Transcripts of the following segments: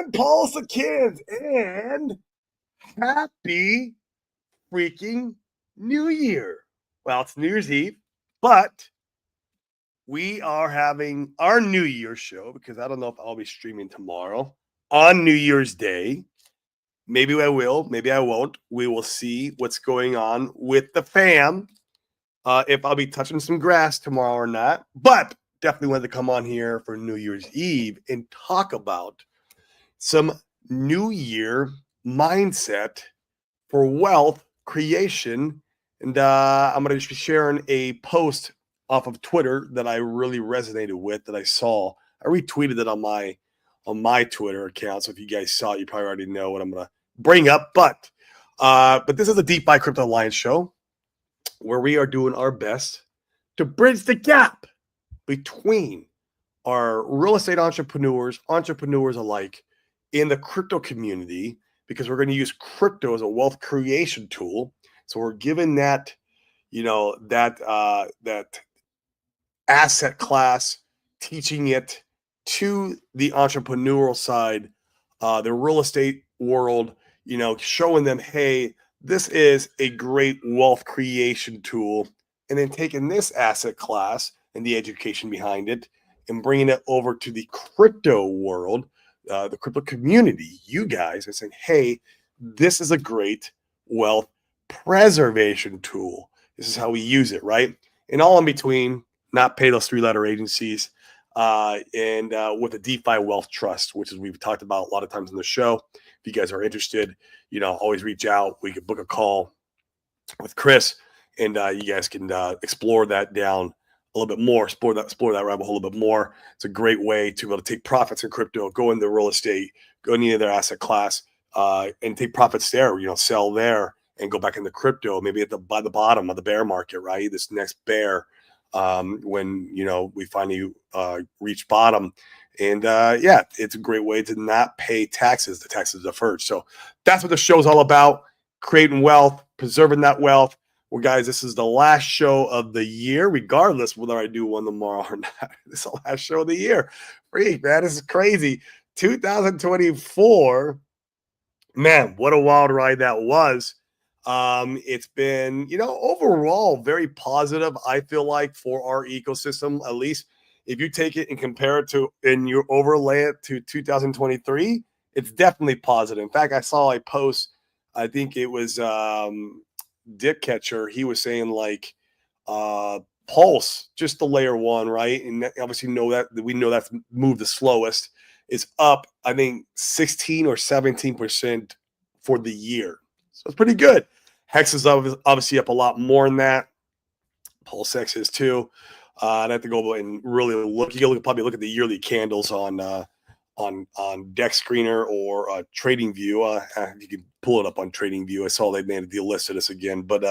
and Pulse of Kids, and happy freaking New Year. Well, it's New Year's Eve, but we are having our New Year's show because I don't know if I'll be streaming tomorrow on New Year's Day. Maybe I will, maybe I won't. We will see what's going on with the fam. If I'll be touching some grass tomorrow or not, but definitely wanted to come on here for New Year's Eve and talk about some New Year mindset for wealth creation. And I'm going to be sharing a post off of Twitter that I really resonated with that I saw. I retweeted it on my Twitter account. So if you guys saw it, you probably already know what I'm going to bring up. But this is a DeFi Crypto Alliance show where we are doing our best to bridge the gap between our real estate entrepreneurs alike in the crypto community, because we're going to use crypto as a wealth creation tool. So we're giving that, that asset class, teaching it to the entrepreneurial side, the real estate world, showing them, hey, this is a great wealth creation tool, and then taking this asset class and the education behind it and bringing it over to the crypto world, the crypto community, you guys, and saying, hey, this is a great wealth preservation tool. This is how we use it, right? And all in between, not pay those three-letter agencies, and with a DeFi Wealth Trust, which is we've talked about a lot of times in the show. If you guys are interested, always reach out. We could book a call with Chris, and you guys can explore that down a little bit more, explore that rabbit hole a little bit more. It's a great way to be able to take profits in crypto, go into real estate, go into their asset class, and take profits there. Sell there and go back into crypto, maybe by the bottom of the bear market, right? This next bear, when we finally reach bottom. And it's a great way to not pay taxes. The taxes deferred. So that's what the show's all about: creating wealth, preserving that wealth. Well, guys, this is the last show of the year, regardless whether I do one tomorrow or not. This is the last show of the year. Freak, man, this is crazy. 2024, man, what a wild ride that was. It's been, overall very positive, I feel like, for our ecosystem. At least if you take it and compare it to, and you overlay it to 2023, it's definitely positive. In fact, I saw a post, I think it was Dick Catcher. He was saying like Pulse, just the layer one, right? And obviously we know that's moved the slowest. Is up, I think, 16 or 17% for the year. So it's pretty good. Hex is obviously up a lot more than that. Pulse X is too. I'd have to go and really look. You can probably look at the yearly candles on Dex Screener or Trading View. You can pull it up on Trading View. I saw they made a delisted us again, but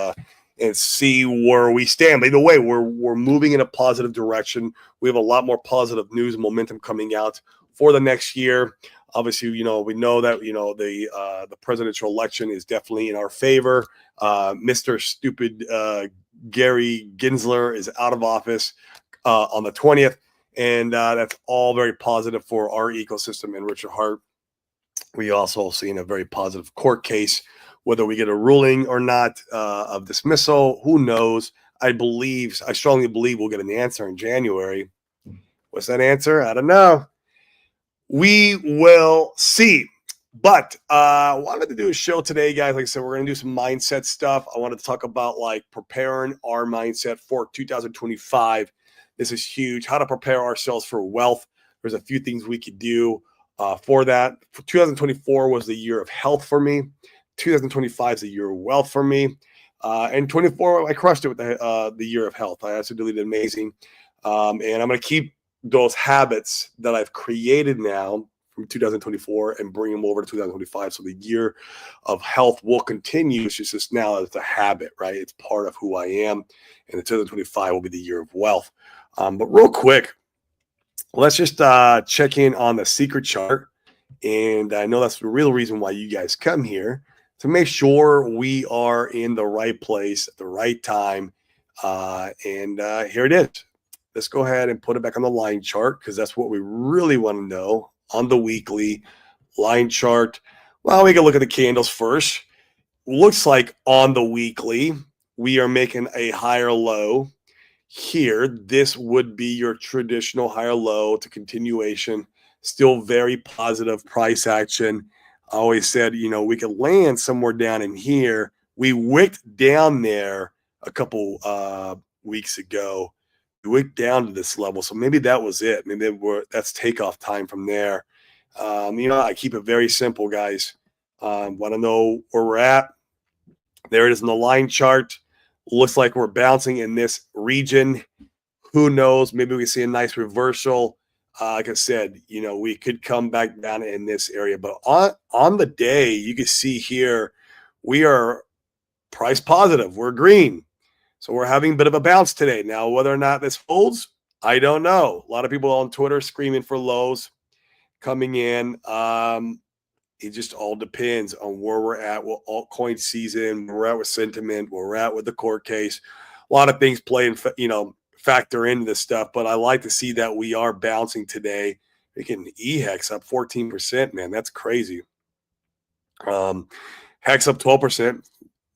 and see where we stand. But either way, we're moving in a positive direction. We have a lot more positive news and momentum coming out for the next year. Obviously, we know that the presidential election is definitely in our favor. Mr. Stupid Gary Gensler is out of office on the 20th, and that's all very positive for our ecosystem and Richard Hart. We also seen a very positive court case. Whether we get a ruling or not of dismissal, who knows? I strongly believe we'll get an answer in January. What's that answer? I don't know. We will see. But I wanted to do a show today, guys. Like I said, we're going to do some mindset stuff. I wanted to talk about preparing our mindset for 2025. This is huge. How to prepare ourselves for wealth. There's a few things we could do for that. 2024 was the year of health for me. 2025 is the year of wealth for me. And 24, I crushed it with the year of health. I absolutely did amazing. And I'm going to keep those habits that I've created now from 2024 and bring them over to 2025. So the year of health will continue. It's just now it's a habit, right? It's part of who I am. And 2025 will be the year of wealth. But real quick, let's just check in on the secret chart. And I know that's the real reason why you guys come here, to make sure we are in the right place at the right time. And here it is. Let's go ahead and put it back on the line chart, because that's what we really want to know on the weekly. line chart. Well, we can look at the candles first. Looks like on the weekly, we are making a higher low here. This would be your traditional higher low to continuation. Still very positive price action. I always said, we could land somewhere down in here. We wicked down there a couple weeks ago. We wicked down to this level. So maybe that was it. Maybe that's takeoff time from there. I keep it very simple, guys. Want to know where we're at? There it is in the line chart. Looks like we're bouncing in this region. Who knows? Maybe we see a nice reversal. Like I said, we could come back down in this area. But on the day, you can see here, we are price positive. We're green. So we're having a bit of a bounce today. Now, whether or not this holds, I don't know. A lot of people on Twitter screaming for lows coming in. It just all depends on where we're at with altcoin season, where we're at with sentiment, where we're at with the court case. A lot of things play and factor into this stuff, but I like to see that we are bouncing today. Making EHEX up 14%, man. That's crazy. Hex up 12%.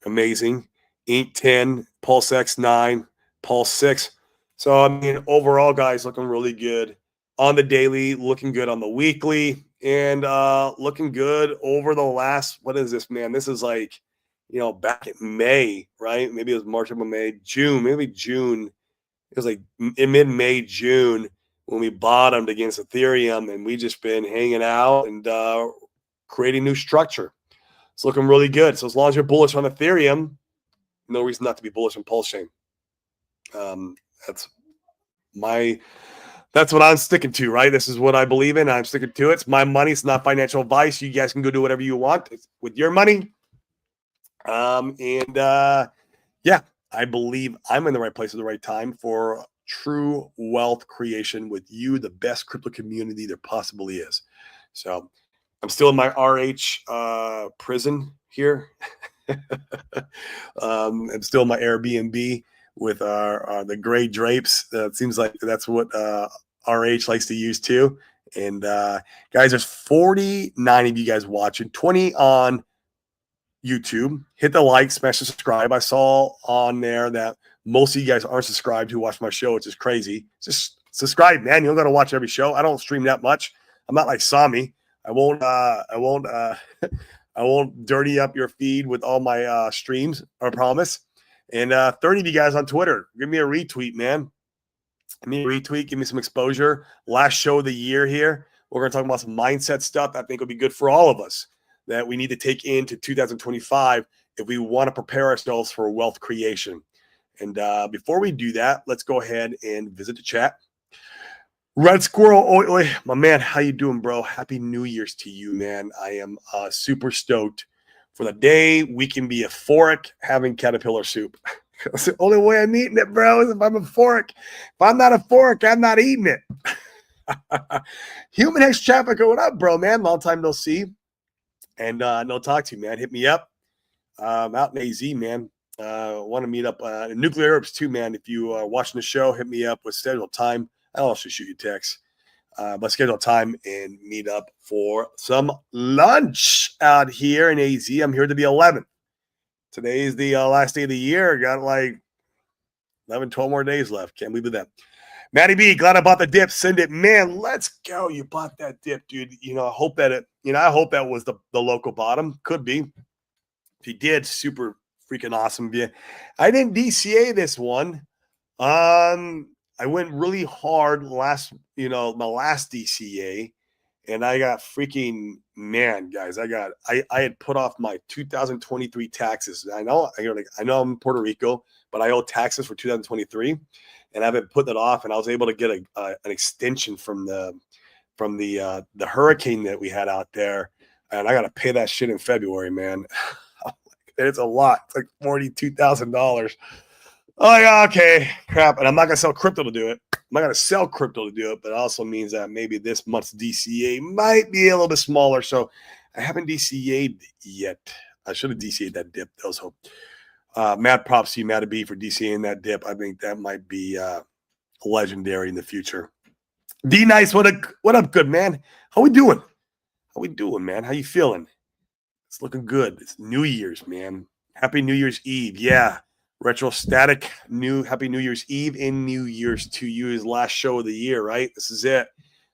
Amazing. ETH 10, Pulse X 9, Pulse 6. So, overall, guys, looking really good. On the daily, looking good on the weekly. And looking good over the last, what is this, man? This is like, back in May, right? Maybe it was March, April, May, June, maybe June. It was like in mid-May, June when we bottomed against Ethereum, and we just been hanging out and creating new structure. It's looking really good. So as long as you're bullish on Ethereum, no reason not to be bullish on Pulse Chain. That's what I'm sticking to, right? This is what I believe in. I'm sticking to it. It's my money. It's not financial advice. You guys can go do whatever you want with your money. Yeah, I believe I'm in the right place at the right time for true wealth creation with you, the best crypto community there possibly is. So I'm still in my RH prison here. I'm still in my Airbnb with the gray drapes. It seems like that's what RH likes to use too. And guys, there's 49 of you guys watching, 20 on YouTube. Hit the like, smash the subscribe. I saw on there that most of you guys aren't subscribed who watch my show, which is crazy. Just subscribe, man. You don't got to watch every show. I don't stream that much. I'm not like Sami. I won't I won't dirty up your feed with all my streams, I promise. And 30 of you guys on Twitter, give me a retweet, man. Give me a retweet, give me some exposure. Last show of the year here. We're going to talk about some mindset stuff that I think will be good for all of us that we need to take into 2025 if we want to prepare ourselves for wealth creation. And before we do that, let's go ahead and visit the chat. Red Squirrel Oily, my man, how you doing, bro? Happy New Year's to you, man. I am super stoked for the day we can be euphoric having caterpillar soup. That's the only way I'm eating it, bro, is if I'm euphoric. If I'm not euphoric, I'm not eating it. Human Hex Traffic, what up, bro, man? Long time no see. And no talk to you, man. Hit me up. Out in AZ, man. Want to meet up in Nuclear Herbs too, man. If you are watching the show, hit me up with scheduled time. I'll also shoot you a text. But schedule time and meet up for some lunch out here in AZ. I'm here to the 11th. Today is the last day of the year. Got like 11, 12 more days left. Can't believe that. Matty B, glad I bought the dip. Send it. Man, let's go. You bought that dip, dude. I hope that I hope that was the local bottom. Could be. If you did, super freaking awesome. Yeah. I didn't DCA this one. I went really hard my last DCA, and I got freaking, man, guys, I had put off my 2023 taxes. I know I'm in Puerto Rico, but I owe taxes for 2023, and I've been putting it off, and I was able to get an extension from the hurricane that we had out there, and I got to pay that shit in February, man. It's a lot. It's like $42,000. Oh, yeah, okay, crap. And I'm not going to sell crypto to do it. I'm not going to sell crypto to do it, but it also means that maybe this month's DCA might be a little bit smaller. So I haven't DCA'd yet. I should have DCA'd that dip. That was hope. Mad props to you, Matt B, for DCAing that dip. I think that might be legendary in the future. D Nice, what up, good man? How we doing? How we doing, man? How you feeling? It's looking good. It's New Year's, man. Happy New Year's Eve. Yeah. Retrostatic new Happy New Year's Eve and New Year's to you is last show of the year, right? This is it.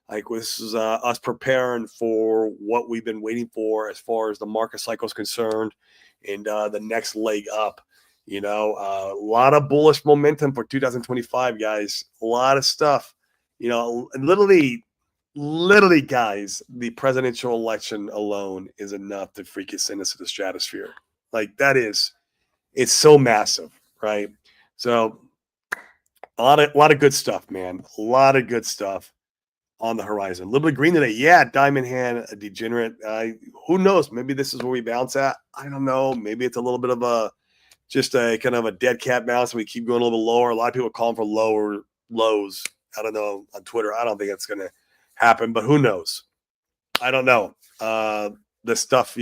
Like this is us preparing for what we've been waiting for as far as the market cycle is concerned and the next leg up. A lot of bullish momentum for 2025, guys. A lot of stuff. Literally, guys, the presidential election alone is enough to freaking send us to the stratosphere. Like it's so massive, right? So a lot of good stuff, man. A lot of good stuff on the horizon. A little bit green today. Yeah, Diamond Hand, a degenerate. Who knows? Maybe this is where we bounce at. I don't know. Maybe it's a little bit of just a kind of a dead cat bounce and we keep going a little bit lower. A lot of people calling for lower lows. I don't know on Twitter. I don't think it's going to happen, but who knows? I don't know. This stuff,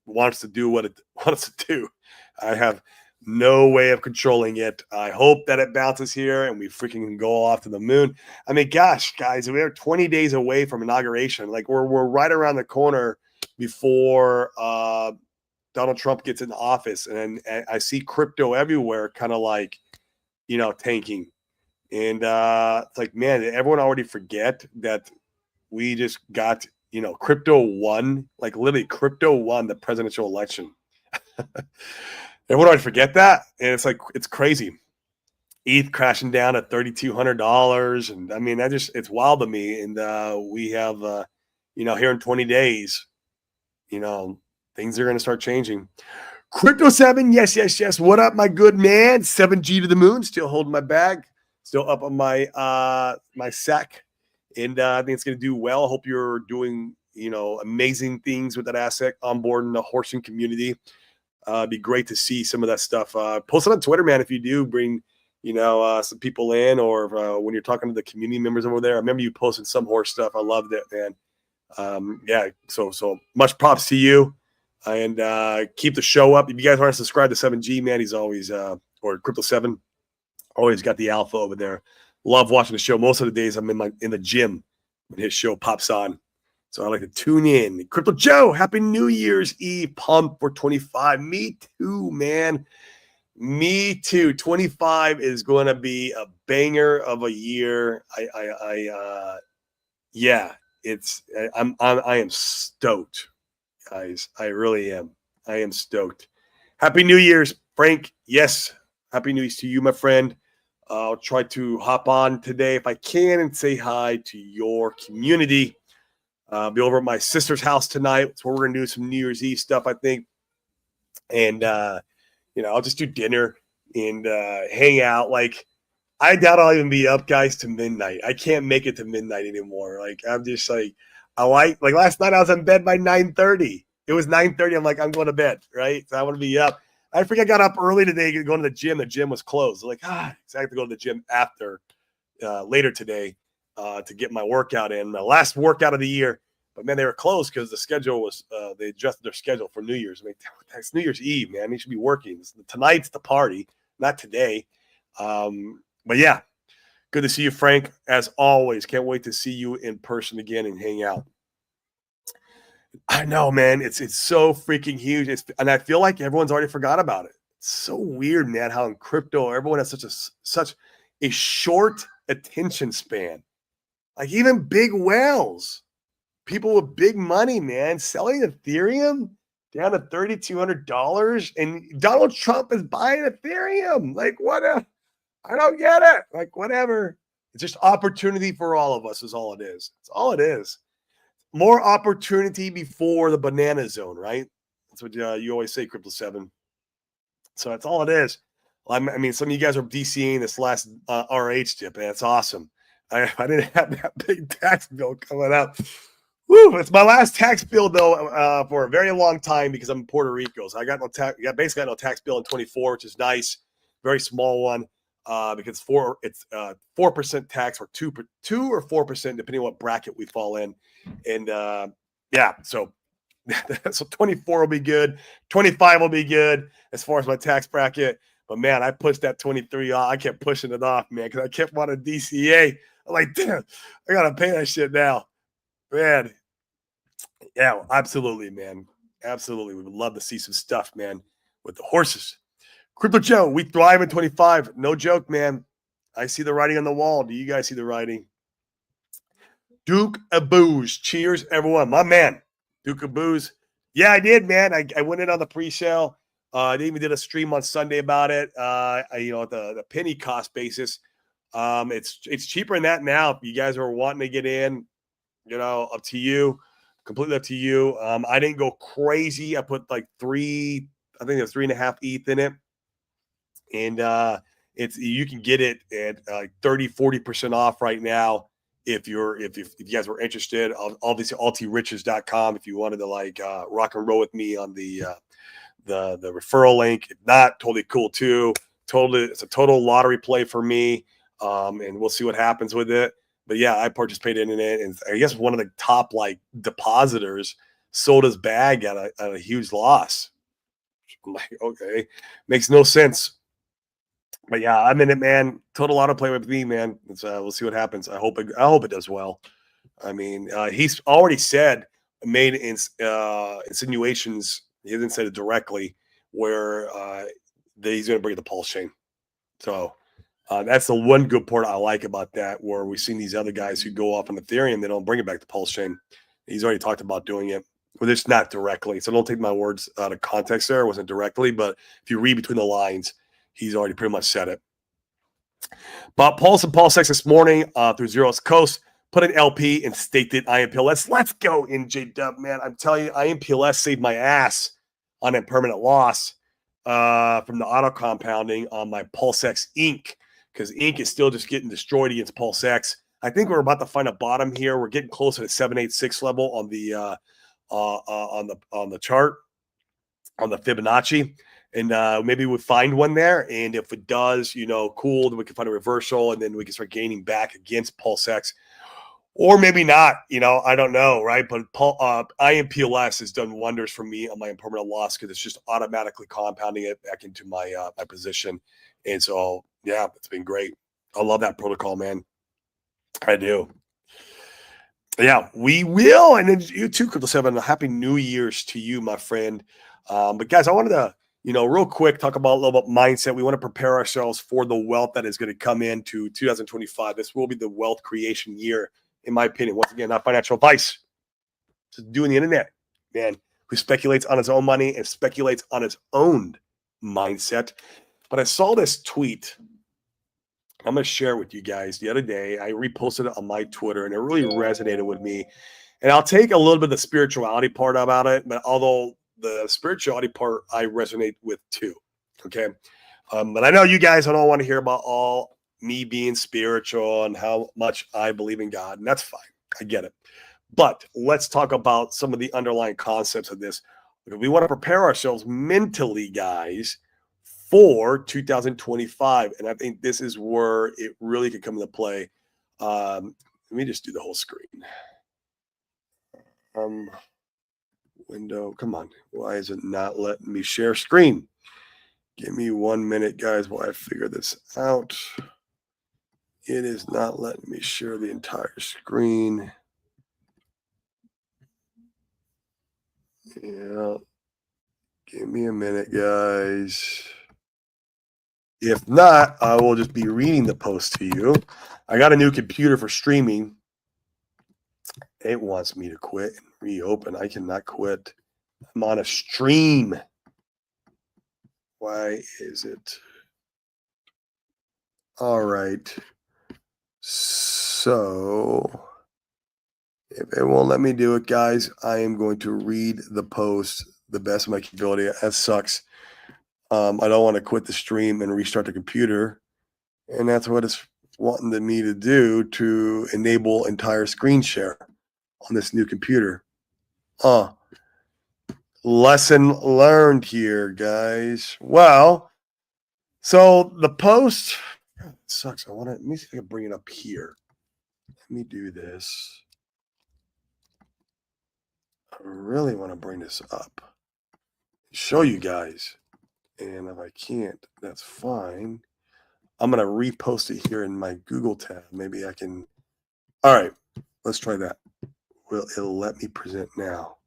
wants to do what it wants to do. I have no way of controlling it. I hope that it bounces here and we freaking go off to the moon. I mean, gosh, guys, we are 20 days away from inauguration. Like we're right around the corner before Donald Trump gets in office, and I see crypto everywhere, kind of like, tanking. And it's like, man, did everyone already forget that we just got, crypto won, like literally crypto won the presidential election. Everyone already forget that. And it's like, it's crazy. ETH crashing down at $3,200. And I mean, it's wild to me. And we have, here in 20 days, things are going to start changing. Crypto 7, yes. What up, my good man? 7G to the moon, still holding my bag, still up on my my sack. And I think it's going to do well. I hope you're doing, amazing things with that asset on board in the horsing community. It'd be great to see some of that stuff. Post it on Twitter, man, if you do bring, some people in, or when you're talking to the community members over there. I remember you posted some horse stuff. I loved it, man. So much props to you. And keep the show up. If you guys aren't subscribed to 7G, man, he's always, or Crypto 7, always got the alpha over there. Love watching the show. Most of the days I'm in the gym when his show pops on. So I like to tune in. Crypto Joe, happy New Year's Eve. Pump for 25. Me too, man. Me too. 25 is going to be a banger of a year. I am stoked, guys. I really am. I am stoked. Happy New Year's, Frank. Yes. Happy New Year's to you, my friend. I'll try to hop on today if I can and say hi to your community. Be over at my sister's house tonight. That's where we're going to do some New Year's Eve stuff, I think. And, I'll just do dinner and hang out. Like, I doubt I'll even be up, guys, to midnight. I can't make it to midnight anymore. Like, I'm just like, like last night I was in bed by 9:30. It was 9:30. I'm like, I'm going to bed, right? So I want to be up. I think I got up early today going to the gym. The gym was closed. I'm like, I have to go to the gym after later today to get my workout in. My last workout of the year. But, man, they were closed because the schedule was they adjusted their schedule for New Year's. I mean, it's New Year's Eve, man. They should be working. Tonight's the party, not today. But, yeah, good to see you, Frank, as always. Can't wait to see you in person again and hang out. I know, man. It's so freaking huge. And I feel like everyone's already forgot about it. It's so weird, man, how in crypto everyone has such a short attention span. Like even big whales, people with big money, man, selling Ethereum down to $3,200, and Donald Trump is buying Ethereum. Like, what? I don't get it. Like, whatever. It's just opportunity for all of us is all it is. It's all it is. More opportunity before the banana zone, right? That's what you always say, Crypto 7. So that's all it is. I mean, some of you guys are DCing this last RH dip, and it's awesome. I didn't have that big tax bill coming up. Woo, it's my last tax bill, though, for a very long time because I'm in Puerto Rico. So I got basically no tax bill in 24, which is nice. Very small one. Because it's 4% tax or 2 or 4%, depending on what bracket we fall in. And so 24 will be good. 25 will be good as far as my tax bracket. But man, I pushed that 23 off. I kept pushing it off, man, because I kept wanting DCA. I'm like, damn, I gotta pay that shit now. Man, Yeah, absolutely, man. Absolutely. We would love to see some stuff, man, with the horses. Crypto Joe, we thrive in 25. No joke, man. I see the writing on the wall. Do you guys see the writing? Duke of Booze. Cheers, everyone. My man, Duke of Booze. Yeah, I did, man. I went in on the pre-sale. I even did a stream on Sunday about it. At the penny cost basis. It's cheaper than that now. If you guys are wanting to get in, up to you. Completely up to you. I didn't go crazy. I put like I think there's 3.5 ETH in it. And you can get it at 30-40% off right now if you guys were interested. Obviously altiriches.com if you wanted to rock and roll with me on the referral link. If not, totally cool too. It's a total lottery play for me. And we'll see what happens with it. But yeah, I participated in it, and I guess one of the top depositors sold his bag at a huge loss. I'm like, okay, makes no sense. But yeah, I'm in it, man. Total auto play with me, man. We'll see what happens. I hope it does well. I mean, he's already made insinuations. He didn't say it directly, where he's going to bring the pulse chain. So that's the one good part I like about that, where we've seen these other guys who go off on Ethereum, they don't bring it back to pulse chain. He's already talked about doing it, but it's not directly. So don't take my words out of context there. It wasn't directly, but if you read between the lines, he's already pretty much said it. But Pulse and PulseX this morning through Zeros Coast put an LP and staked it IMPLS. Let's go, NJ Dub, man. I'm telling you, IMPLS saved my ass on a permanent loss from the auto compounding on my PulseX Inc. Because Inc is still just getting destroyed against PulseX. I think we're about to find a bottom here. We're getting close to the 786 level on the chart on the Fibonacci. And maybe we find one there. And if it does, cool, then we can find a reversal and then we can start gaining back against PulseX. Or maybe not, I don't know, right? But IMPLS has done wonders for me on my impermanent loss because it's just automatically compounding it back into my position. And so, yeah, it's been great. I love that protocol, man. I do. Yeah, we will. And then you too, Crypto 7. Happy New Year's to you, my friend. But guys, I wanted to real quick, talk about a little bit mindset. We want to prepare ourselves for the wealth that is going to come into 2025. This will be the wealth creation year, in my opinion. Once again, not financial advice. Just doing the internet, man, who speculates on his own money and speculates on his own mindset. But I saw this tweet. I'm going to share it with you guys. The other day, I reposted it on my Twitter, and it really resonated with me. And I'll take a little bit of the spirituality part about it, but although the spirituality part I resonate with too. Okay. But I know you guys don't want to hear about all me being spiritual and how much I believe in God, and that's fine. I get it. But let's talk about some of the underlying concepts of this. We want to prepare ourselves mentally, guys, for 2025. And I think this is where it really could come into play. Let me just do the whole screen. Window. Come on. Why is it not letting me share screen? Give me 1 minute, guys, while I figure this out. It is not letting me share the entire screen. Yeah. Give me a minute, guys. If not, I will just be reading the post to you. I got a new computer for streaming. It wants me to quit and reopen. I cannot quit. I'm on a stream. Why is it? All right. So if it won't let me do it, guys, I am going to read the post the best of my capability. That sucks. I don't want to quit the stream and restart the computer. And that's what it's wanting me to do to enable entire screen share on this new computer. Lesson learned here, guys. Well, so the post sucks. Let me see if I can bring it up here. Let me do this. I really want to bring this up, show you guys. And if I can't, that's fine. I'm going to repost it here in my Google tab. Maybe I can. All right, let's try that. It'll let me present now.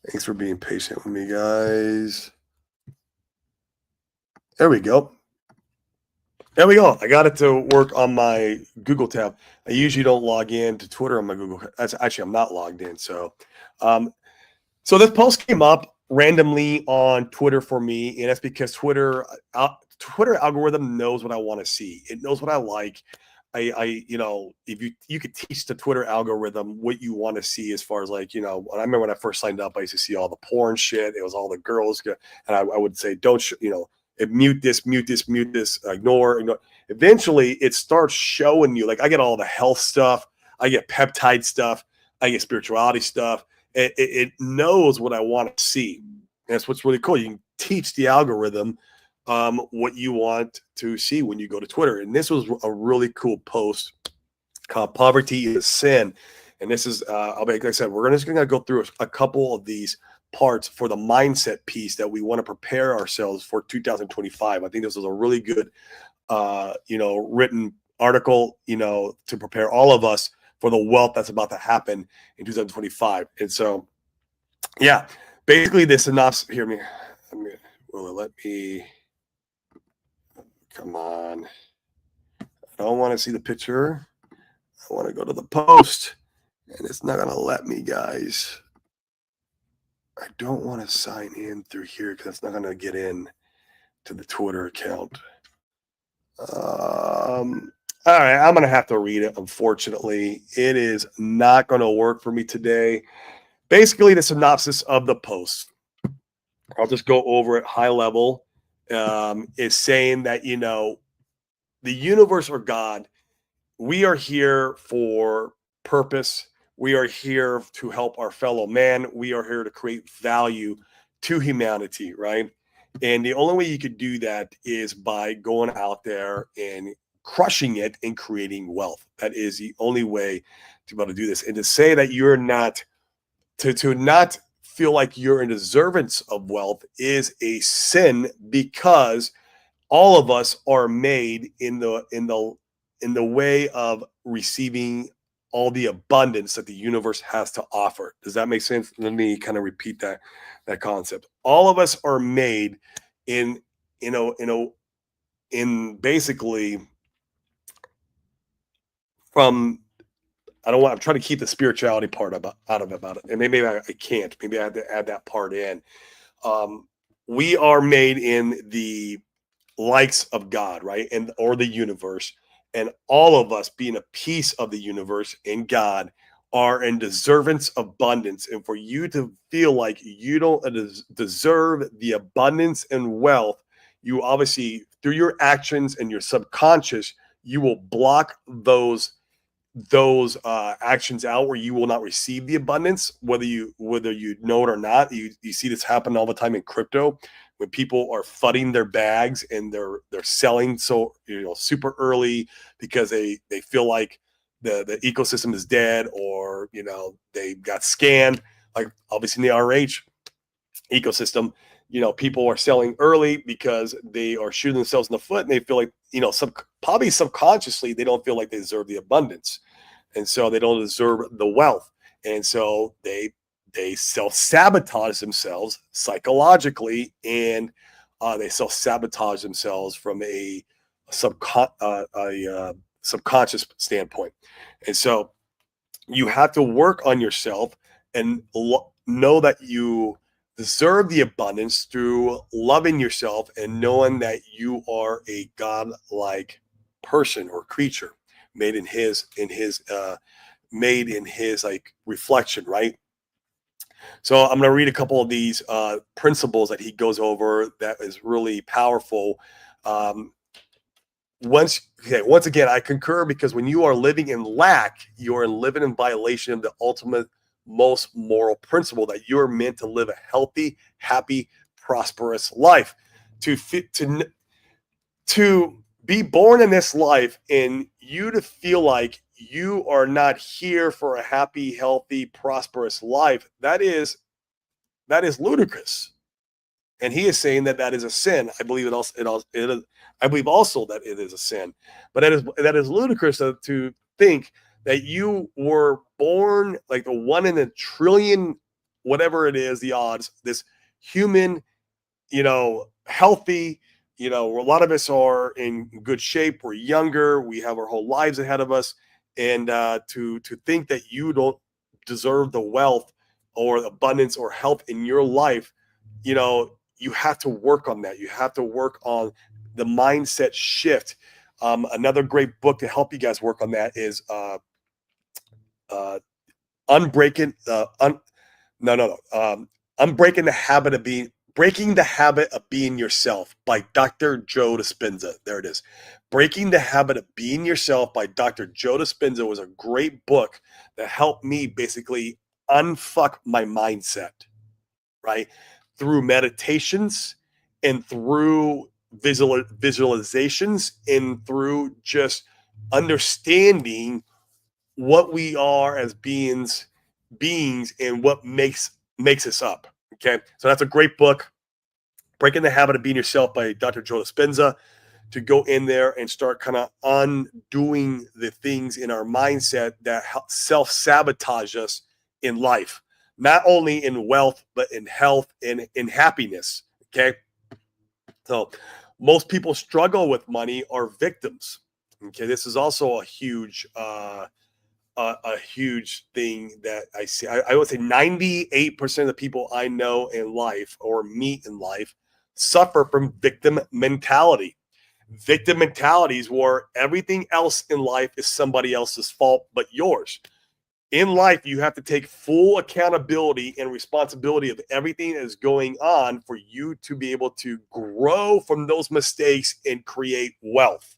Thanks for being patient with me, guys. There we go. There we go. I got it to work on my Google tab. I usually don't log in to Twitter on my Google. That's actually I'm not logged in. Um, so this post came up randomly on Twitter for me, and that's because Twitter algorithm knows what I want to see. It knows what I like. If you could teach the Twitter algorithm what you want to see as far as like, I remember when I first signed up, I used to see all the porn shit. It was all the girls, and I would say, don't, mute this, ignore. Eventually, it starts showing you. Like I get all the health stuff, I get peptide stuff, I get spirituality stuff. It knows what I want to see. And that's what's really cool. You can teach the algorithm what you want to see when you go to Twitter. And this was a really cool post called "Poverty is Sin." And this is, like I said, we're just going to go through a couple of these parts for the mindset piece that we want to prepare ourselves for 2025. I think this was a really good, written article, to prepare all of us for the wealth that's about to happen in 2025. And so, yeah, basically the synopsis. Hear me. Will it let me? Come on. I don't want to see the picture. I want to go to the post, and it's not going to let me, guys. I don't want to sign in through here because it's not going to get in to the Twitter account. All right, I'm going to have to read it. Unfortunately, it is not going to work for me today. Basically, the synopsis of the post, I'll just go over it high level, is saying that, the universe or God, we are here for purpose. We are here to help our fellow man. We are here to create value to humanity, right? And the only way you could do that is by going out there and crushing it and creating wealth. That is the only way to be able to do this. And to say that you're not, to not feel like you're in deservance of wealth is a sin, because all of us are made in the way of receiving all the abundance that the universe has to offer. Does that make sense? Let me kind of repeat that concept. All of us are made in basically from, I'm trying to keep the spirituality part out of it, and maybe I can't. Maybe I have to add that part in. We are made in the likes of God, right? Or the universe. And all of us, being a piece of the universe and God, are in deservance of abundance. And for you to feel like you don't deserve the abundance and wealth, you obviously, through your actions and your subconscious, you will block those actions out, where you will not receive the abundance, whether you know it or not. You see this happen all the time in crypto, when people are flooding their bags and they're selling super early because they feel like the ecosystem is dead, or they got scanned, like obviously in the RH ecosystem. People are selling early because they are shooting themselves in the foot, and they feel like, probably subconsciously, they don't feel like they deserve the abundance, and so they don't deserve the wealth, and so they self-sabotage themselves psychologically, and they self-sabotage themselves from a subconscious standpoint. And so you have to work on yourself and know that you deserve the abundance through loving yourself and knowing that you are a God-like person or creature, made in his like reflection, right? So I'm going to read a couple of these principles that he goes over that is really powerful. Once again, I concur, because when you are living in lack, you are living in violation of the ultimate, most moral principle, that you're meant to live a healthy, happy, prosperous life. To be born in this life, and you to feel like you are not here for a happy, healthy, prosperous life, that is ludicrous. And he is saying that is a sin. I believe I believe also that it is a sin, but that is ludicrous to think that you were born like the one in a trillion whatever it is, the odds, this human, healthy, a lot of us are in good shape. We're younger. We have our whole lives ahead of us. And to think that you don't deserve the wealth or abundance or health in your life, you have to work on that. You have to work on the mindset shift. Another great book to help you guys work on that is uh, Unbreaking. No, no, no. Unbreaking the habit of being Breaking the Habit of Being Yourself by Dr. Joe Dispenza. There it is. Breaking the Habit of Being Yourself by Dr. Joe Dispenza was a great book that helped me basically unfuck my mindset, right? Through meditations and through visualizations and through just understanding what we are as beings and what makes us up. Okay, so that's a great book, Breaking the Habit of Being Yourself by Dr. Joe Dispenza, to go in there and start kind of undoing the things in our mindset that self-sabotage us in life, not only in wealth but in health and in happiness. Okay, so most people struggle with money are victims. Okay, this is also a huge thing that I see. I would say 98% of the people I know in life or meet in life suffer from victim mentality. Victim mentality is where everything else in life is somebody else's fault but yours. In life, you have to take full accountability and responsibility of everything that is going on for you to be able to grow from those mistakes and create wealth.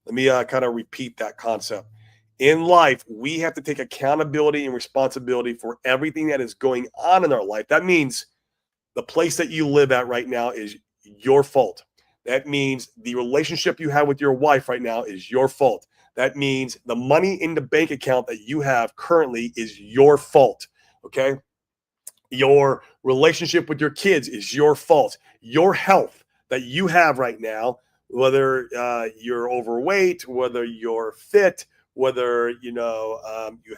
Let me kind of repeat that concept. In life, we have to take accountability and responsibility for everything that is going on in our life. That means the place that you live at right now is your fault. That means the relationship you have with your wife right now is your fault. That means the money in the bank account that you have currently is your fault. Okay. Your relationship with your kids is your fault. Your health that you have right now, whether you're overweight, whether you're fit, whether you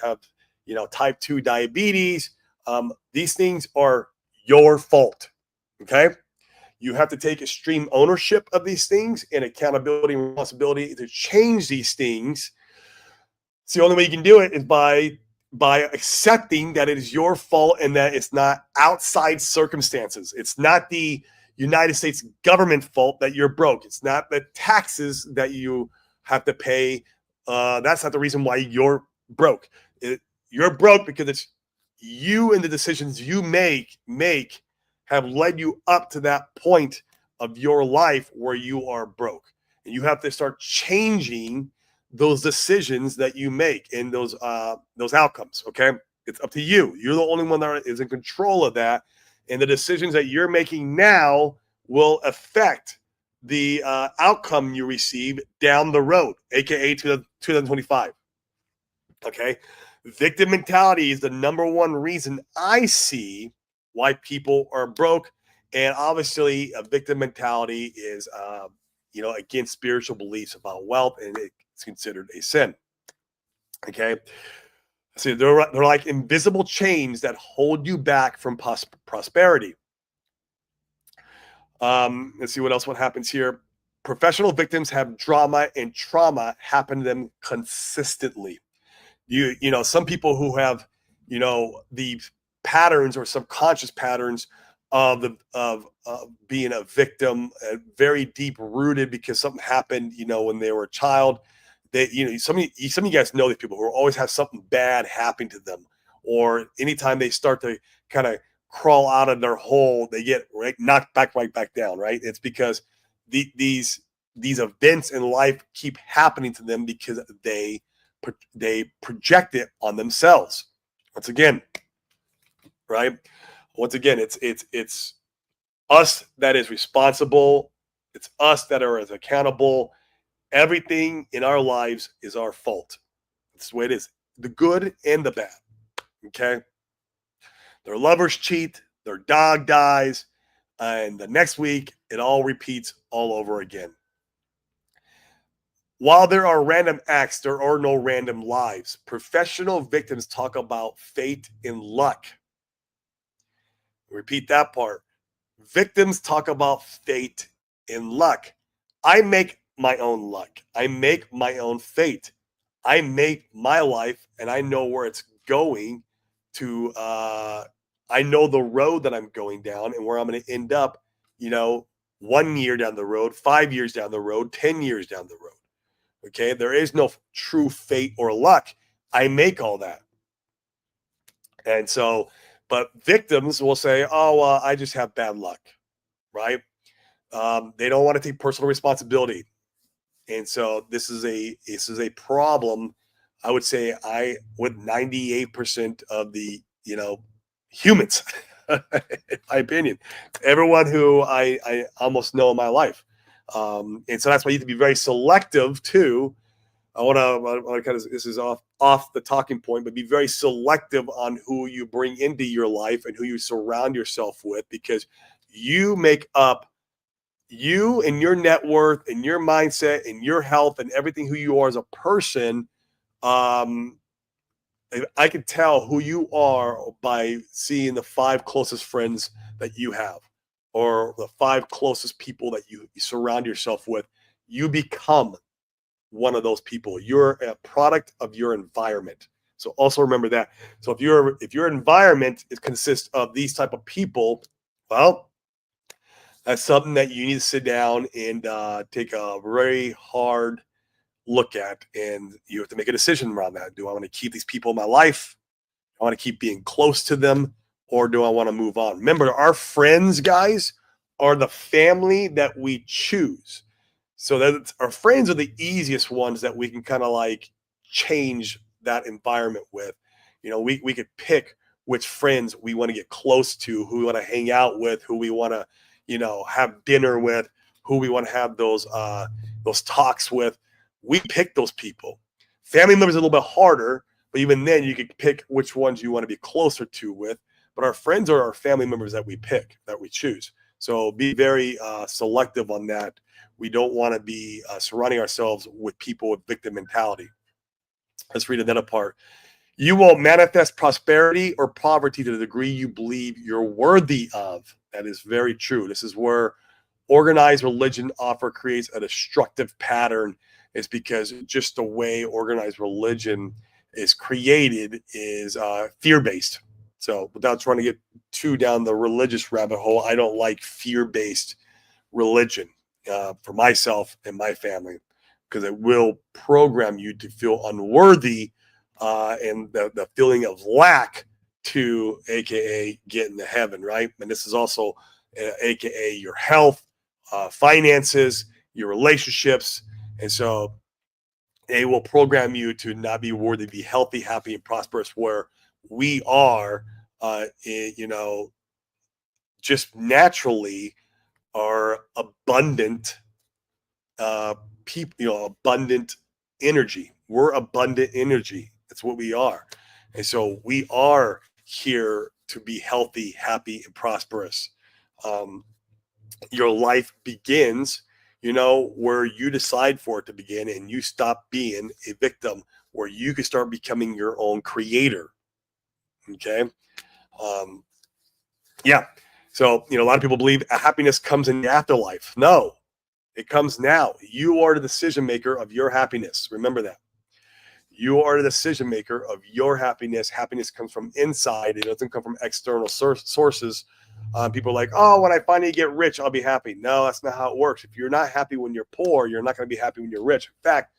have type 2 diabetes, these things are your fault. Okay, you have to take extreme ownership of these things and accountability and responsibility to change these things. It's the only way you can do it is by accepting that it is your fault and that it's not outside circumstances. It's not the United States government fault that you're broke. It's not the taxes that you have to pay. That's not the reason why you're broke. You're broke because it's you and the decisions you make have led you up to that point of your life where you are broke. And you have to start changing those decisions that you make and those outcomes. Okay, it's up to you. You're the only one that is in control of that, and the decisions that you're making now will affect the outcome you receive down the road, aka 2025. Okay, victim mentality is the number one reason I see why people are broke, and obviously, a victim mentality is against spiritual beliefs about wealth, and it's considered a sin. Okay, so they're like invisible chains that hold you back from prosperity. Let's see what happens here. Professional victims have drama and trauma happen to them consistently. Some people who have the patterns or subconscious patterns of being a victim, very deep rooted because something happened when they were a child. They some of you guys know these people who always have something bad happen to them, or anytime they start to kind of crawl out of their hole, they get knocked right back down. Right? It's because these events in life keep happening to them because they project it on themselves. Once again, right? Once again, it's us that is responsible. It's us that are as accountable. Everything in our lives is our fault. That's the way it is. The good and the bad. Okay. Their lovers cheat, their dog dies, and the next week it all repeats all over again. While there are random acts, there are no random lives. Professional victims talk about fate and luck. Repeat that part. Victims talk about fate and luck. I make my own luck. I make my own fate. I make my life and I know where it's going to I know the road that I'm going down and where I'm going to end up, 1 year down the road, 5 years down the road, 10 years down the road. Okay? There is no true fate or luck. I make all that. And so, but victims will say, "Oh, I just have bad luck," right? They don't want to take personal responsibility, and so this is a problem. I would say with 98% of the humans, in my opinion, everyone who I almost know in my life, and so that's why you have to be very selective too. I want to kind of, this is off the talking point, but be very selective on who you bring into your life and who you surround yourself with, because you make up you and your net worth and your mindset and your health and everything who you are as a person. Um, I can tell who you are by seeing the 5 closest friends that you have, or the 5 closest people that you surround yourself with. You become one of those people. You're a product of your environment. So also remember that. So if your environment consists of these type of people, well, that's something that you need to sit down and take a very hard look at, and you have to make a decision around that. Do I want to keep these people in my life? I want to keep being close to them, or do I want to move on? Remember, our friends, guys, are the family that we choose. So that our friends are the easiest ones that we can kind of like change that environment with. We could pick which friends we want to get close to, who we want to hang out with, who we want to, have dinner with, who we want to have those talks with. We pick those people. Family members are a little bit harder, but even then you could pick which ones you want to be closer to with. But our friends are our family members that we pick, that we choose. So be very selective on that. We don't want to be surrounding ourselves with people with victim mentality. Let's read another part. You will manifest prosperity or poverty to the degree you believe you're worthy of. That is very true. This is where organized religion often creates a destructive pattern. Is because just the way organized religion is created is fear-based. So without trying to get too down the religious rabbit hole, I don't like fear-based religion for myself and my family, because it will program you to feel unworthy and the feeling of lack to AKA get into heaven, right? And this is also AKA your health, finances, your relationships. And so they will program you to not be worthy, be healthy, happy, and prosperous, where we are, just naturally are abundant people, abundant energy. We're abundant energy. That's what we are. And so we are here to be healthy, happy, and prosperous. Your life begins, where you decide for it to begin, and you stop being a victim, where you can start becoming your own creator. Okay. Yeah. So, a lot of people believe happiness comes in the afterlife. No, it comes now. You are the decision maker of your happiness. Remember that. You are the decision maker of your happiness. Happiness comes from inside. It doesn't come from external sources. People are like, oh, when I finally get rich, I'll be happy. No, that's not how it works. If you're not happy when you're poor, you're not going to be happy when you're rich. In fact,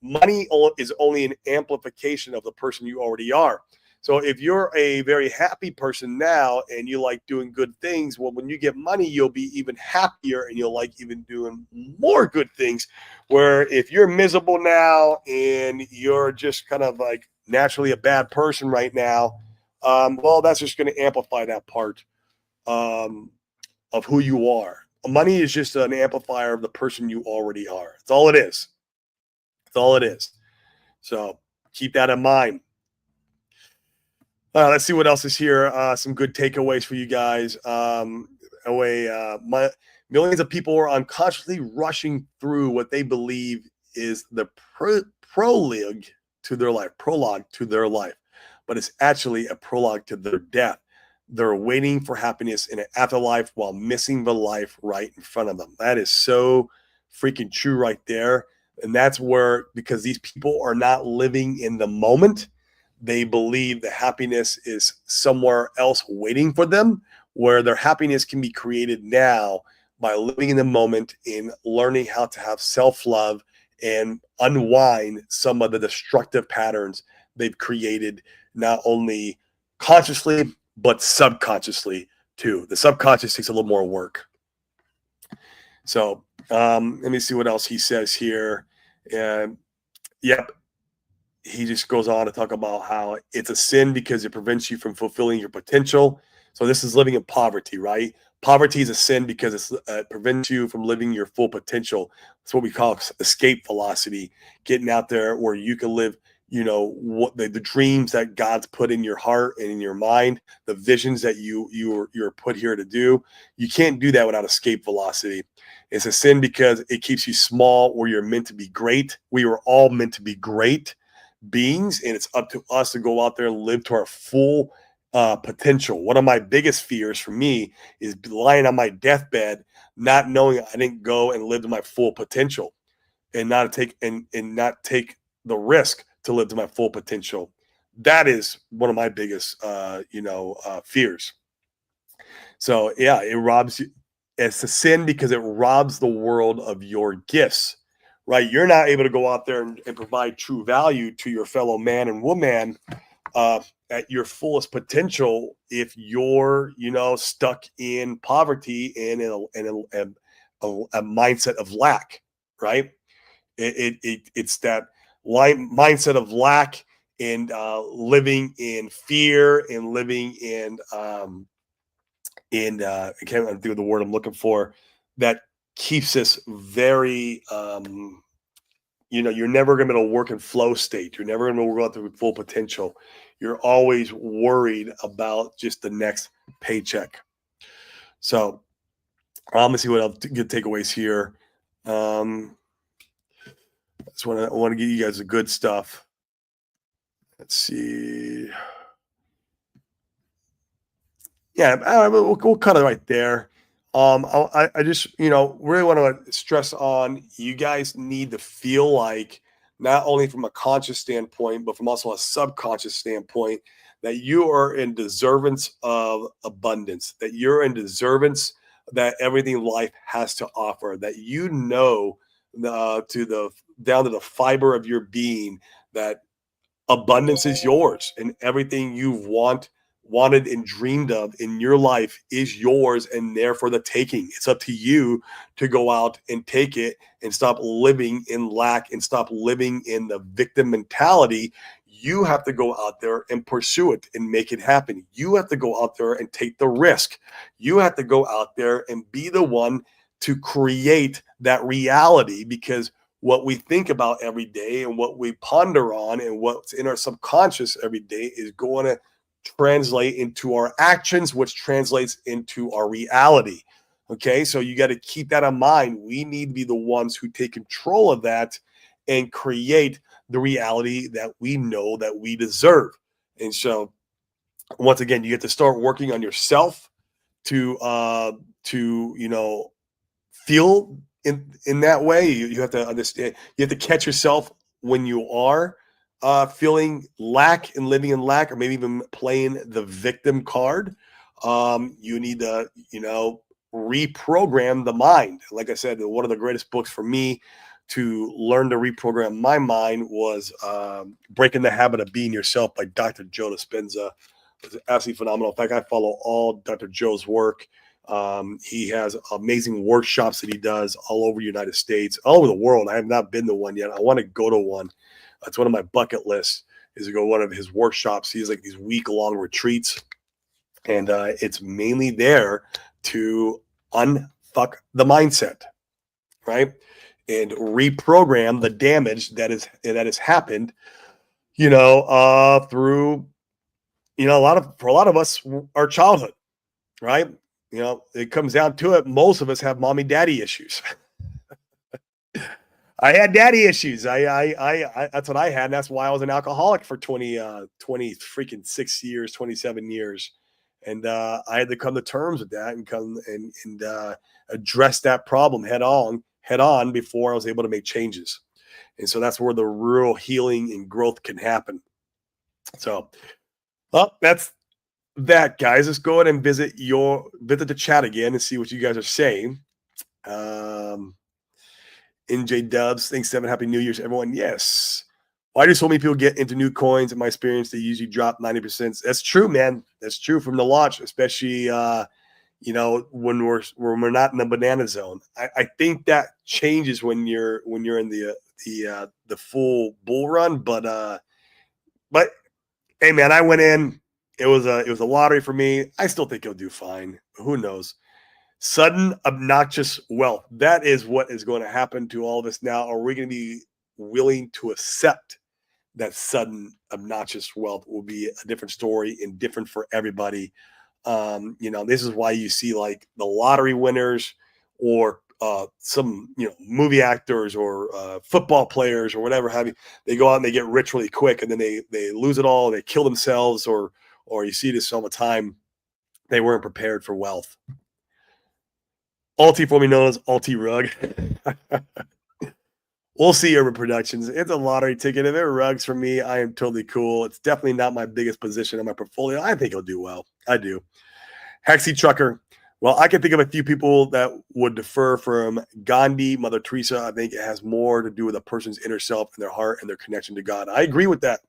money is only an amplification of the person you already are. So if you're a very happy person now and you like doing good things, well, when you get money, you'll be even happier and you'll like even doing more good things. Where if you're miserable now and you're just kind of like naturally a bad person right now, well, that's just going to amplify that part of who you are. Money is just an amplifier of the person you already are. That's all it is. That's all it is. So keep that in mind. Let's see what else is here. Some good takeaways for you guys. Millions of people are unconsciously rushing through what they believe is the prologue to their life, but it's actually a prologue to their death. they're waiting for happiness in an afterlife while missing the life right in front of them. That is so freaking true right there. And that's where, because these people are not living in the moment, they believe the happiness is somewhere else waiting for them, where their happiness can be created now by living in the moment, in learning how to have self-love and unwind some of the destructive patterns they've created, not only consciously but subconsciously too. The subconscious takes a little more work. So let me see what else he says here. And yep, he just goes on to talk about how it's a sin because it prevents you from fulfilling your potential. So this is living in poverty, right? Poverty is a sin because it prevents you from living your full potential. It's what we call escape velocity, getting out there where you can live, what the dreams that God's put in your heart and in your mind, the visions that you're put here to do. You can't do that without escape velocity. It's a sin because it keeps you small where you're meant to be great. We were all meant to be great beings, and it's up to us to go out there and live to our full potential. One of my biggest fears for me is lying on my deathbed, not knowing I didn't go and live to my full potential, and not take the risk to live to my full potential. That is one of my biggest fears. So yeah, it robs you. It's a sin because it robs the world of your gifts, right? You're not able to go out there and provide true value to your fellow man and woman at your fullest potential if you're, stuck in poverty and in a mindset of lack, right? It's that mindset of lack and living in fear and living in I can't think of the word I'm looking for, that keeps us very you're never going to be able to work in flow state. You're never going to be able to go out to full potential. You're always worried about just the next paycheck. So let me see what else good takeaways here. I want to give you guys the good stuff. Let's see. Yeah, we'll cut it right there. I just, really want to stress on, you guys need to feel like, not only from a conscious standpoint, but from also a subconscious standpoint, that you are in deservance of abundance, that you're in deservance that everything life has to offer, that down to the fiber of your being, that abundance is yours, and everything you've wanted and dreamed of in your life is yours and there for the taking. It's up to you to go out and take it and stop living in lack and stop living in the victim mentality. You have to go out there and pursue it and make it happen. You have to go out there and take the risk. You have to go out there and be the one to create that reality, because what we think about every day and what we ponder on and what's in our subconscious every day is going to translate into our actions, which translates into our reality. Okay, so you got to keep that in mind. We need to be the ones who take control of that and create the reality that we know that we deserve. And so, once again, you get to start working on yourself to feel in that way. You have to understand. You have to catch yourself when you are feeling lack and living in lack, or maybe even playing the victim card. You need to, reprogram the mind. Like I said, one of the greatest books for me to learn to reprogram my mind was Breaking the Habit of Being Yourself by Dr. Joe Dispenza. It's absolutely phenomenal. In fact, I follow all Dr. Joe's work. He has amazing workshops that he does all over the United States, all over the world. I have not been to one yet. I want to go to one. It's one of my bucket lists, is to go to one of his workshops. He has like these week-long retreats, and it's mainly there to unfuck the mindset, right? And reprogram the damage that has happened, through, for a lot of us, our childhood, right? It comes down to it. Most of us have mommy daddy issues. I had daddy issues. I that's what I had. And that's why I was an alcoholic for 20 freaking 6 years, 27 years. And I had to come to terms with that and come and address that problem head on before I was able to make changes. And so that's where the real healing and growth can happen. So, well, that's that, guys. Let's go ahead and visit the chat again and see what you guys are saying. NJ Dubs, thanks, Seven. Happy New Year's, everyone. Yes. Why do so many people get into new coins? In my experience, they usually drop 90%. That's true, man. That's true from the launch, especially when we're not in the banana zone. I think that changes when you're in the full bull run. But hey, man, I went in. It was a lottery for me. I still think he'll do fine. Who knows? Sudden obnoxious wealth. That is what is going to happen to all of us now. Are we going to be willing to accept that sudden obnoxious wealth? Will be a different story and different for everybody. This is why you see like the lottery winners or some movie actors or football players or whatever have you. They go out and they get rich really quick, and then they lose it all. They kill themselves, or you see this all the time. They weren't prepared for wealth. Alti, formerly known as Alti Rug. We'll see Urban Productions. It's a lottery ticket. If it rugs for me, I am totally cool. It's definitely not my biggest position in my portfolio. I think he'll do well. I do. Hexy Trucker. Well, I can think of a few people that would differ from Gandhi, Mother Teresa. I think it has more to do with a person's inner self and their heart and their connection to God. I agree with that.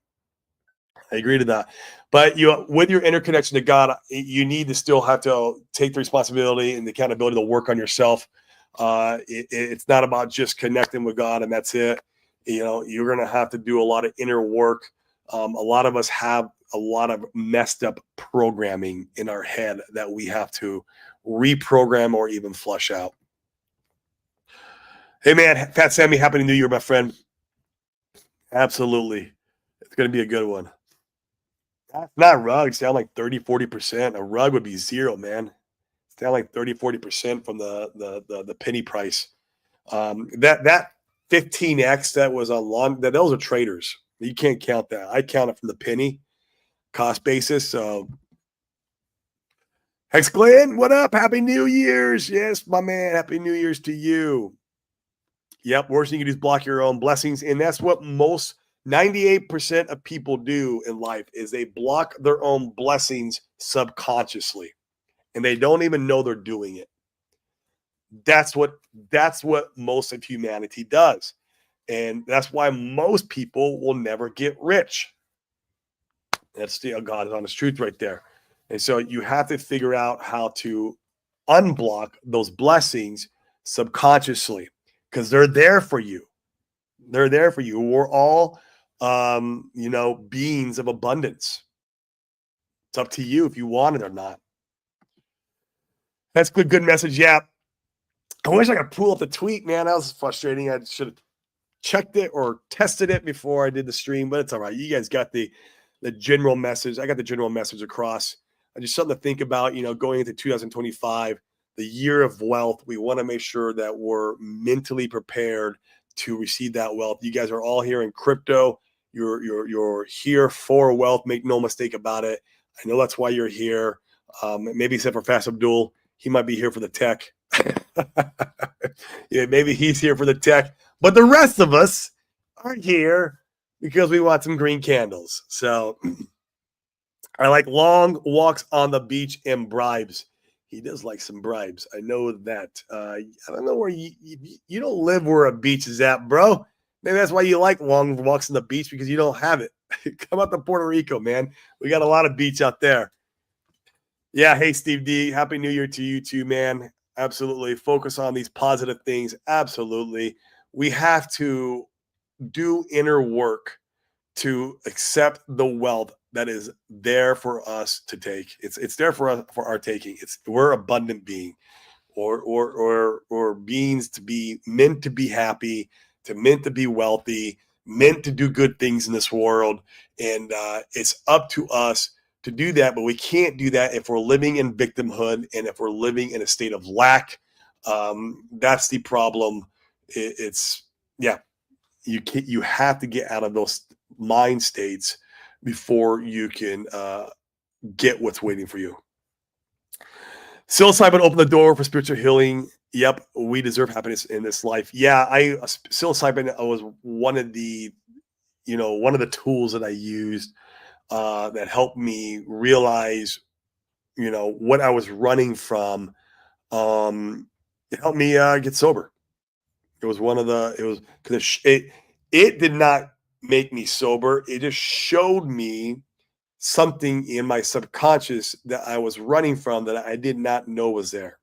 I agree to that. But with your interconnection to God, you need to still have to take the responsibility and the accountability to work on yourself. It's not about just connecting with God and that's it. You're going to have to do a lot of inner work. A lot of us have a lot of messed up programming in our head that we have to reprogram or even flush out. Hey, man, Fat Sammy, happy New Year, my friend. Absolutely. It's going to be a good one. Not rugs, down like 30-40%. A rug would be zero, man. It's down like 30-40% from the penny price. That 15x that was on long, those are traders. You can't count that. I count it from the penny cost basis. So Hex Glenn, what up? Happy New Year's. Yes, my man. Happy New Year's to you. Yep, worst thing you can do is block your own blessings. And that's what 98% of people do in life is they block their own blessings subconsciously, and they don't even know they're doing it. That's what most of humanity does. And that's why most people will never get rich. That's the God is honest truth right there. And so you have to figure out how to unblock those blessings subconsciously because they're there for you. They're there for you. We're all beings of abundance. It's up to you if you want it or not. That's good message. Yeah. I wish I could pull up the tweet, man. That was frustrating. I should have checked it or tested it before I did the stream, but it's all right. You guys got the general message. I got the general message across. Just something to think about, going into 2025, the year of wealth. We want to make sure that we're mentally prepared to receive that wealth. You guys are all here in crypto. You're here for wealth. Make no mistake about it. I know that's why you're here. Maybe except for Fast Abdul, he might be here for the tech. Yeah, maybe he's here for the tech, but the rest of us are here because we want some green candles. So I like long walks on the beach and bribes. He does like some bribes. I know that. I don't know where you don't live where a beach is at, bro. Maybe that's why you like long walks on the beach because you don't have it. Come out to Puerto Rico, man. We got a lot of beach out there. Yeah. Hey, Steve D. Happy New Year to you too, man. Absolutely. Focus on these positive things. Absolutely. We have to do inner work to accept the wealth that is there for us to take. It's there for us for our taking. We're abundant being, or beings to be meant to be happy, meant to be wealthy, meant to do good things in this world, and it's up to us to do that. But we can't do that if we're living in victimhood and if we're living in a state of lack. That's the problem. You have to get out of those mind states before you can get what's waiting for you. Psilocybin opened the door for spiritual healing. Yep, we deserve happiness in this life. Yeah, psilocybin was one of the tools that I used that helped me realize what I was running from. It helped me get sober. It was one of the it was because it did not make me sober. It just showed me something in my subconscious that I was running from that I did not know was there.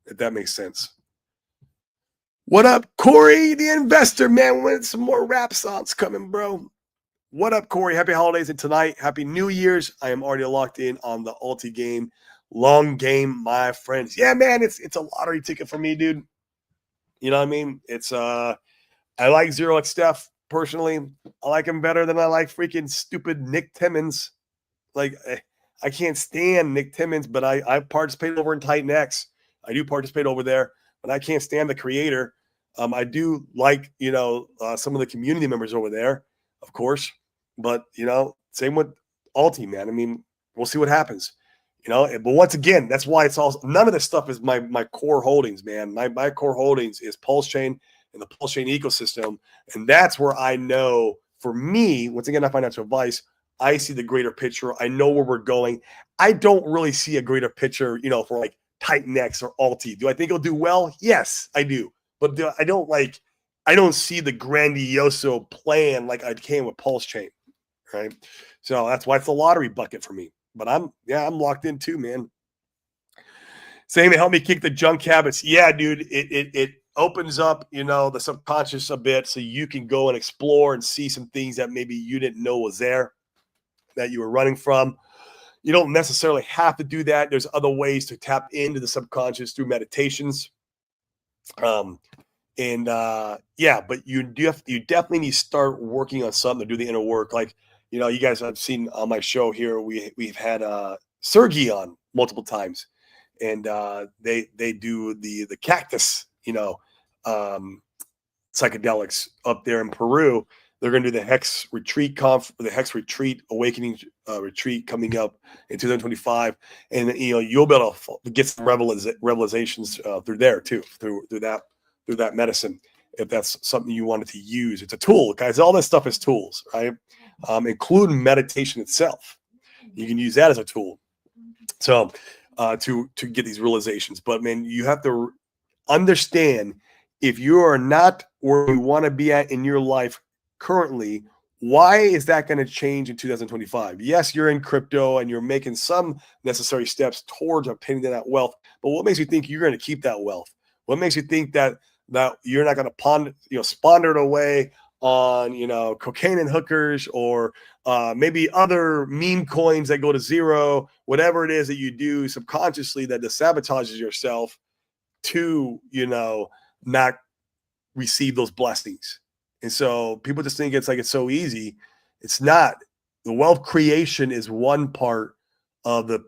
If that makes sense. What up, Corey, the investor, man? When some more rap songs coming, bro. What up, Corey? Happy holidays and tonight. Happy New Year's. I am already locked in on the Alti game. Long game, my friends. Yeah, man, it's a lottery ticket for me, dude. You know what I mean? It's I like Zero X Steph personally. I like him better than I like freaking stupid Nick Timmons. Like I can't stand Nick Timmons, but I participate over in Titan X. I do participate over there, but I can't stand the creator. I do like some of the community members over there, of course, but same with Alti, man. I mean, we'll see what happens. But once again, that's why it's all none of this stuff is my core holdings, man. My core holdings is Pulse Chain and the Pulse Chain ecosystem, and that's where I know for me, once again, not financial advice. I see the greater picture. I know where we're going. I don't really see a greater picture, for like Titan X or Alti. Do I think it'll do well? Yes, I do. But I don't see the grandioso plan like I can with Pulse Chain, right? So that's why it's the lottery bucket for me. But I'm locked in too, man. Saying to help me kick the junk habits. Yeah, dude, it opens up, the subconscious a bit so you can go and explore and see some things that maybe you didn't know was there that you were running from. You don't necessarily have to do that. There's other ways to tap into the subconscious through meditations. But you definitely need to start working on something to do the inner work. Like, you guys have seen on my show here, we've had Sergey on multiple times, and they do the cactus, psychedelics up there in Peru. They're going to do the Hex Retreat the Hex Retreat Awakening Retreat coming up in 2025, and you'll be able to get some revelations through there too, through that medicine. If that's something you wanted to use, it's a tool, guys. All this stuff is tools, right? Including meditation itself. You can use that as a tool. So to get these realizations, but man, you have to understand if you are not where you want to be at in your life currently, why is that going to change in 2025? Yes, you're in crypto and you're making some necessary steps towards obtaining that wealth, but what makes you think you're going to keep that wealth? What makes you think that you're not going to squander it away on cocaine and hookers, or maybe other meme coins that go to zero, whatever it is that you do subconsciously that sabotages yourself to not receive those blessings. And so people just think it's so easy. It's not. The wealth creation is one part of the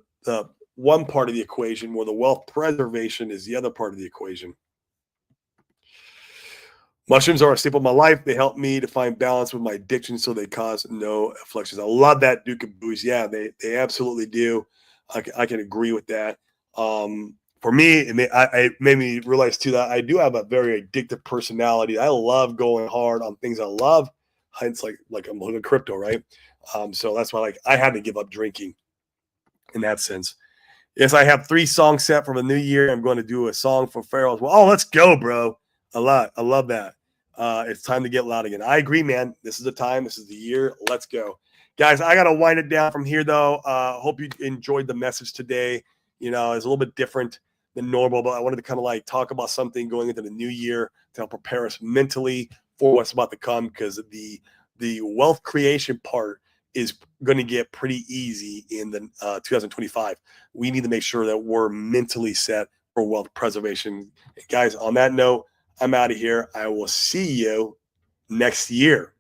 equation, where the wealth preservation is the other part of the equation. Mushrooms are a staple of my life. They help me to find balance with my addiction, so they cause no afflictions. I love that, Duke of Booze. Yeah, they absolutely do. I can agree with that. For me, it made me realize too that I do have a very addictive personality. I love going hard on things I love. It's like I'm looking at crypto, right? So that's why I had to give up drinking in that sense. Yes, I have 3 songs set for the new year. I'm going to do a song for Pharaoh as well. Oh, let's go, bro. A lot. I love that. It's time to get loud again. I agree, man. This is the time. This is the year. Let's go. Guys, I got to wind it down from here, though. Hope you enjoyed the message today. It's a little bit different than normal, but I wanted to kind of talk about something going into the new year to help prepare us mentally for what's about to come, because the wealth creation part is going to get pretty easy in the 2025. We need to make sure that we're mentally set for wealth preservation. Guys, on that note, I'm out of here. I will see you next year.